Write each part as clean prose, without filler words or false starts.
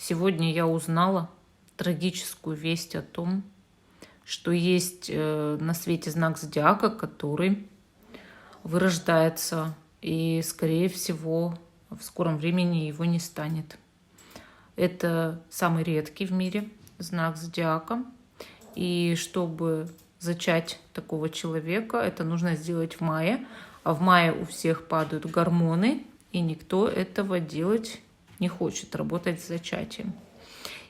Сегодня я узнала трагическую весть о том, что есть на свете знак зодиака, который вырождается, и, скорее всего, в скором времени его не станет. Это самый редкий в мире знак зодиака, и чтобы зачать такого человека, это нужно сделать в мае, а в мае у всех падают гормоны, и никто этого делать не хочет, работать с зачатием.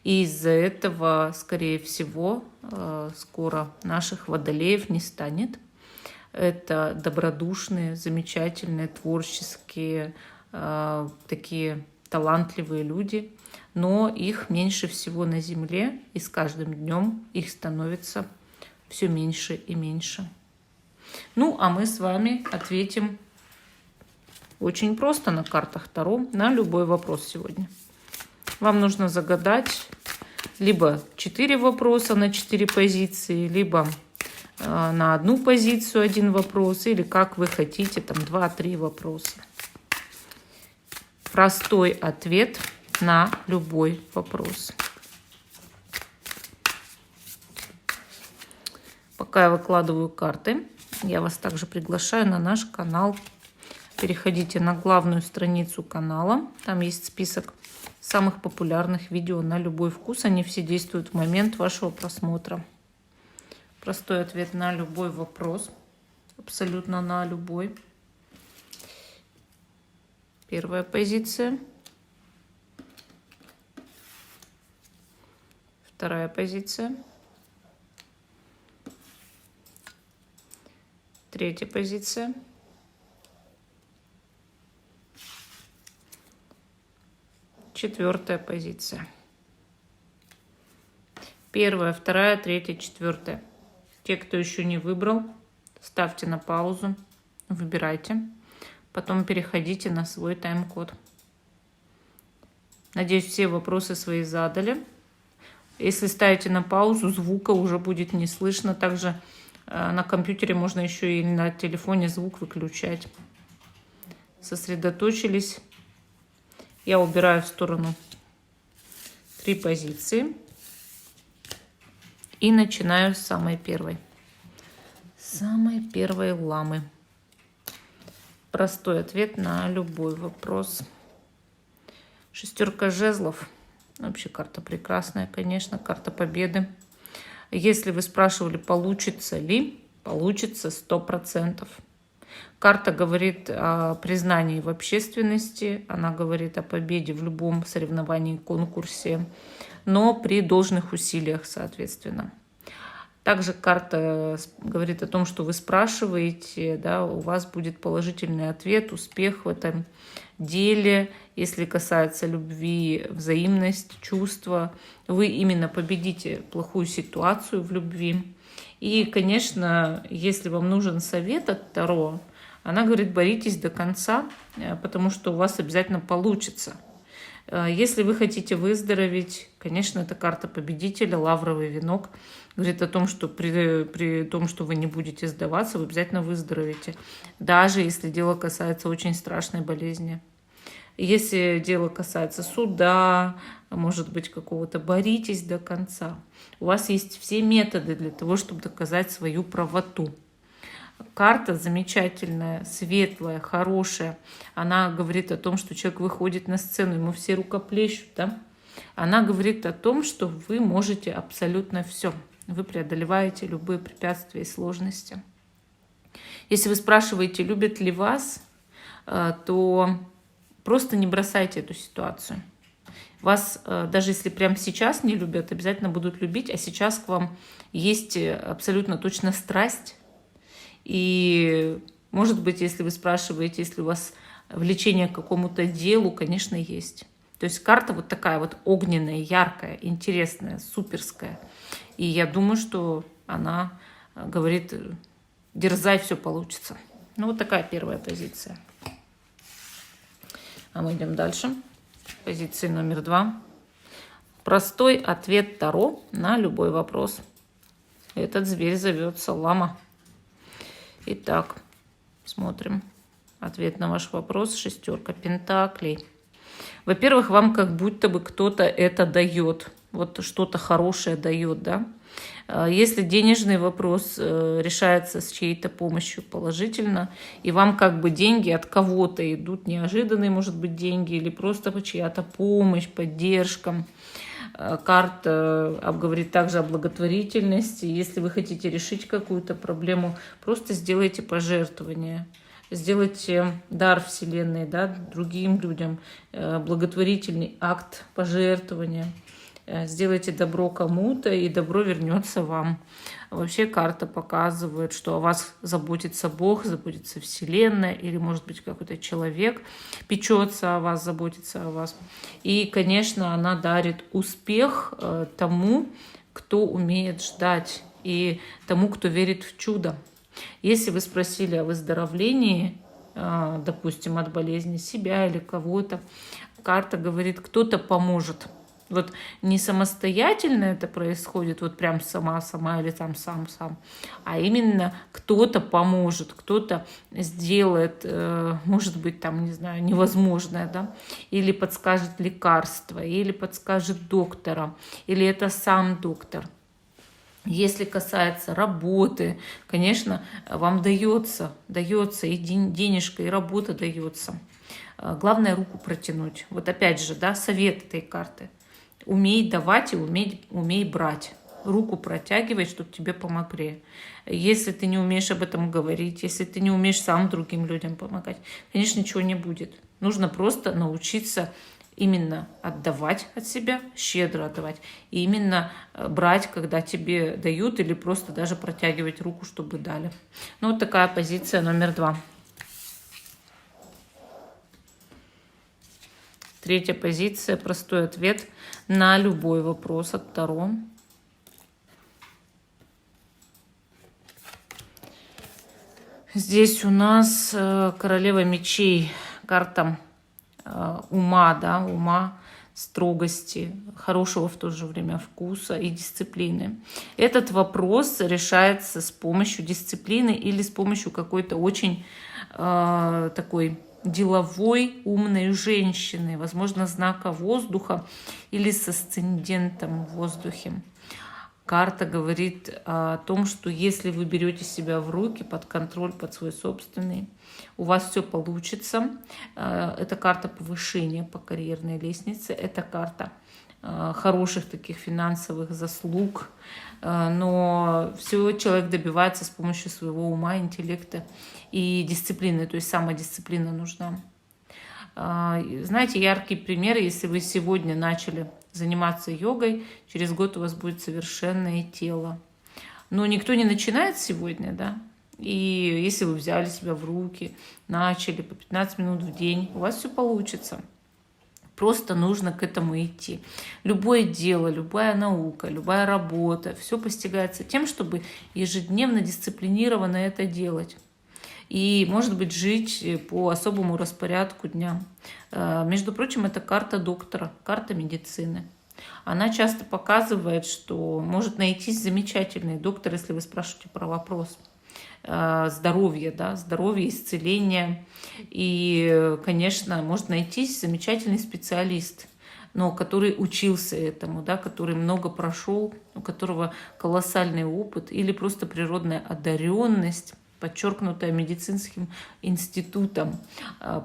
И из-за этого, скорее всего, скоро наших водолеев не станет. Это добродушные, замечательные, творческие, такие талантливые люди, но их меньше всего на Земле, и с каждым днем их становится все меньше и меньше. Ну, а мы с вами ответим очень просто на картах Таро на любой вопрос сегодня. Вам нужно загадать либо 4 вопроса на 4 позиции, либо на одну позицию один вопрос, или как вы хотите, там 2-3 вопроса. Простой ответ на любой вопрос. Пока я выкладываю карты, я вас также приглашаю на наш канал. Переходите на главную страницу канала. Там есть список самых популярных видео на любой вкус. Они все действуют в момент вашего просмотра. Простой ответ на любой вопрос. Абсолютно на любой. Первая позиция. Вторая позиция. Третья позиция. Четвертая позиция. Первая, вторая, третья, четвертая. Те, кто еще не выбрал, ставьте на паузу, выбирайте. Потом переходите на свой тайм-код. Надеюсь, все вопросы свои задали. Если ставите на паузу, звука уже будет не слышно. Также на компьютере можно еще и на телефоне звук выключать. Сосредоточились. Я убираю в сторону 3 позиции. И начинаю с самой первой. Самой первой ламы. Простой ответ на любой вопрос. 6 жезлов. Вообще карта прекрасная, конечно. Карта победы. Если вы спрашивали, получится ли, получится 100%. Карта говорит о признании в общественности, она говорит о победе в любом соревновании, конкурсе, но при должных усилиях, соответственно. Также карта говорит о том, что вы спрашиваете, да, у вас будет положительный ответ, успех в этом деле. Если касается любви, взаимность, чувства, вы именно победите плохую ситуацию в любви. И, конечно, если вам нужен совет от Таро, она говорит, боритесь до конца, потому что у вас обязательно получится. Если вы хотите выздороветь, конечно, это карта победителя, лавровый венок. Говорит о том, что при том, что вы не будете сдаваться, вы обязательно выздоровеете. Даже если дело касается очень страшной болезни. Если дело касается суда, может быть, какого-то, боритесь до конца. У вас есть все методы для того, чтобы доказать свою правоту. Карта замечательная, светлая, хорошая. Она говорит о том, что человек выходит на сцену, ему все рукоплещут. Да? Она говорит о том, что вы можете абсолютно все. Вы преодолеваете любые препятствия и сложности. Если вы спрашиваете, любят ли вас, то просто не бросайте эту ситуацию. Вас, даже если прямо сейчас не любят, обязательно будут любить, а сейчас к вам есть абсолютно точно страсть. И, может быть, если вы спрашиваете, если у вас влечение к какому-то делу, конечно, есть. То есть карта вот такая вот огненная, яркая, интересная, суперская. И я думаю, что она говорит, дерзай, все получится. Ну, вот такая первая позиция. А мы идем дальше. Позиция номер 2. Простой ответ Таро на любой вопрос. Этот зверь зовется лама. Итак, смотрим. Ответ на ваш вопрос. 6 пентаклей. Во-первых, вам как будто бы кто-то это дает, вот что-то хорошее дает, да. Если денежный вопрос решается с чьей-то помощью положительно, и вам как бы деньги от кого-то идут, неожиданные, может быть, деньги, или просто чья-то помощь, поддержка. Карта говорит также о благотворительности. Если вы хотите решить какую-то проблему, просто сделайте пожертвование. Сделайте дар Вселенной, да, другим людям, благотворительный акт пожертвования. Сделайте добро кому-то, и добро вернется вам. Вообще карта показывает, что о вас заботится Бог, заботится Вселенная, или, может быть, какой-то человек печется о вас, заботится о вас. И, конечно, она дарит успех тому, кто умеет ждать, и тому, кто верит в чудо. Если вы спросили о выздоровлении, допустим, от болезни себя или кого-то, карта говорит, кто-то поможет. Вот не самостоятельно это происходит, вот прям сама или там сам, а именно кто-то поможет, кто-то сделает, может быть, там, не знаю, невозможное, да, или подскажет лекарство, или подскажет доктора, или это сам доктор. Если касается работы, конечно, вам дается и денежка, и работа дается. Главное руку протянуть. Вот опять же, да, совет этой карты. Умей давать и умей брать. Руку протягивай, чтобы тебе помогли. Если ты не умеешь об этом говорить, если ты не умеешь сам другим людям помогать, конечно, ничего не будет. Нужно просто научиться именно отдавать от себя, щедро отдавать, и именно брать, когда тебе дают, или просто даже протягивать руку, чтобы дали. Ну, вот такая позиция номер 2. Третья позиция, простой ответ на любой вопрос от Таро. Здесь у нас королева мечей, карта ума, да, ума, строгости, хорошего в то же время вкуса и дисциплины. Этот вопрос решается с помощью дисциплины или с помощью какой-то очень такой деловой, умной женщины, возможно, знака воздуха или с асцендентом в воздухе. Карта говорит о том, что если вы берете себя в руки, под контроль, под свой собственный, у вас все получится. Это карта повышения по карьерной лестнице, это карта хороших таких финансовых заслуг, но все человек добивается с помощью своего ума, интеллекта и дисциплины, то есть самодисциплина нужна. Знаете, яркий пример, если вы сегодня начали заниматься йогой, через год у вас будет совершенное тело. Но никто не начинает сегодня, да? И если вы взяли себя в руки, начали по 15 минут в день, у вас все получится. Просто нужно к этому идти. Любое дело, любая наука, любая работа, все постигается тем, чтобы ежедневно дисциплинированно это делать. И, может быть, жить по особому распорядку дня. Между прочим, это карта доктора, карта медицины. Она часто показывает, что может найтись замечательный доктор, если вы спрашиваете про вопрос здоровья, да, здоровья, исцеления. И, конечно, может найтись замечательный специалист, но который учился этому, да, который много прошел, у которого колоссальный опыт или просто природная одаренность, подчеркнутая медицинским институтом,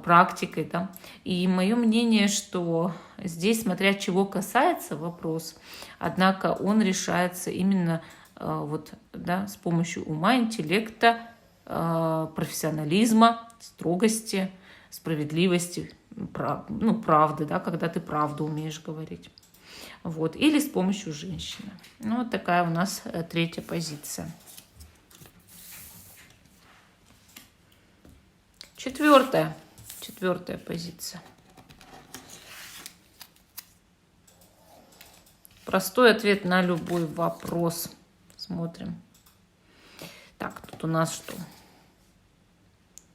практикой. Да. И мое мнение, что здесь, смотря чего касается вопрос, однако он решается именно вот, да, с помощью ума, интеллекта, профессионализма, строгости, справедливости, правды, да, когда ты правду умеешь говорить. Вот. Или с помощью женщины. Ну, вот такая у нас третья позиция. Четвертая позиция. Простой ответ на любой вопрос. Смотрим. Так, тут у нас что?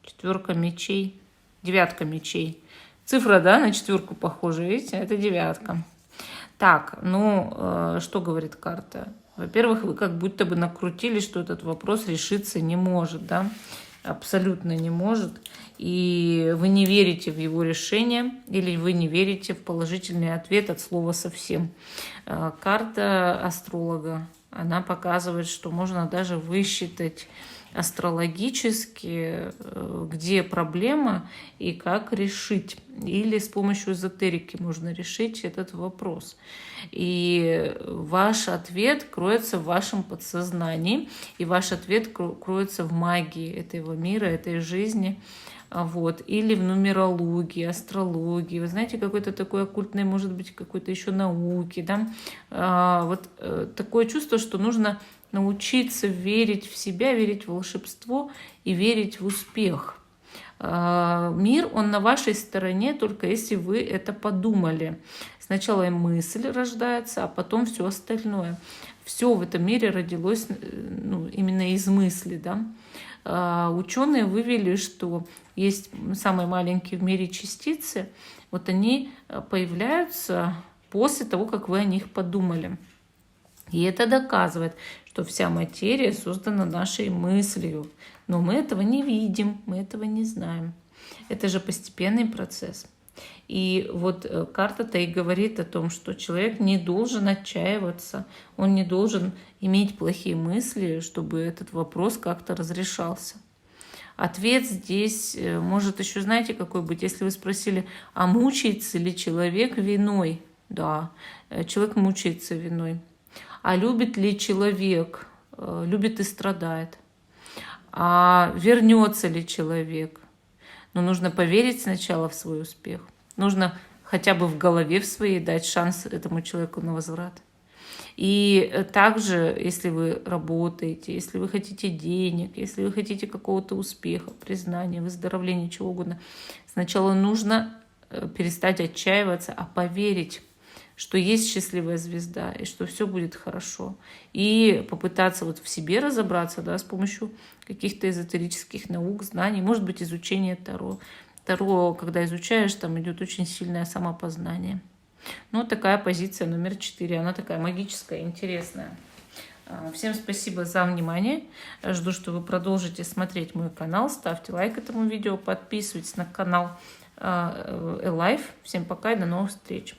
4 мечей, 9 мечей. Цифра, да, на 4 похожа, видите? Это 9. Так, ну, что говорит карта? Во-первых, вы как будто бы накрутили, что этот вопрос решиться не может, да? абсолютно не может, и вы не верите в его решение, или вы не верите в положительный ответ от слова совсем. Карта астролога, она показывает, что можно даже высчитать астрологически, где проблема и как решить. Или с помощью эзотерики можно решить этот вопрос. И ваш ответ кроется в вашем подсознании, и ваш ответ кроется в магии этого мира, этой жизни. Вот. Или в нумерологии, астрологии. Вы знаете, какой-то такой оккультной, может быть, какой-то еще науки. Да? Вот такое чувство, что нужно научиться верить в себя, верить в волшебство и верить в успех. Мир, он на вашей стороне, только если вы это подумали. Сначала мысль рождается, а потом все остальное. Все в этом мире родилось именно из мысли. Да? Ученые вывели, что есть самые маленькие в мире частицы, вот они появляются после того, как вы о них подумали. И это доказывает, что вся материя создана нашей мыслью. Но мы этого не видим, мы этого не знаем. Это же постепенный процесс. И вот карта-то и говорит о том, что человек не должен отчаиваться, он не должен иметь плохие мысли, чтобы этот вопрос как-то разрешался. Ответ здесь может еще, знаете, какой быть, если вы спросили, а мучается ли человек виной? Да, человек мучается виной. А любит ли человек? Любит и страдает. А вернется ли человек? Но нужно поверить сначала в свой успех. Нужно хотя бы в голове в своей дать шанс этому человеку на возврат. И также, если вы работаете, если вы хотите денег, если вы хотите какого-то успеха, признания, выздоровления, чего угодно, сначала нужно перестать отчаиваться, а поверить, что есть счастливая звезда, и что все будет хорошо. И попытаться вот в себе разобраться, да, с помощью каких-то эзотерических наук, знаний, может быть, изучение Таро. Таро, когда изучаешь, там идет очень сильное самопознание. Ну, такая позиция номер 4. Она такая магическая, интересная. Всем спасибо за внимание. Жду, что вы продолжите смотреть мой канал. Ставьте лайк этому видео, подписывайтесь на канал Элайф. Всем пока и до новых встреч.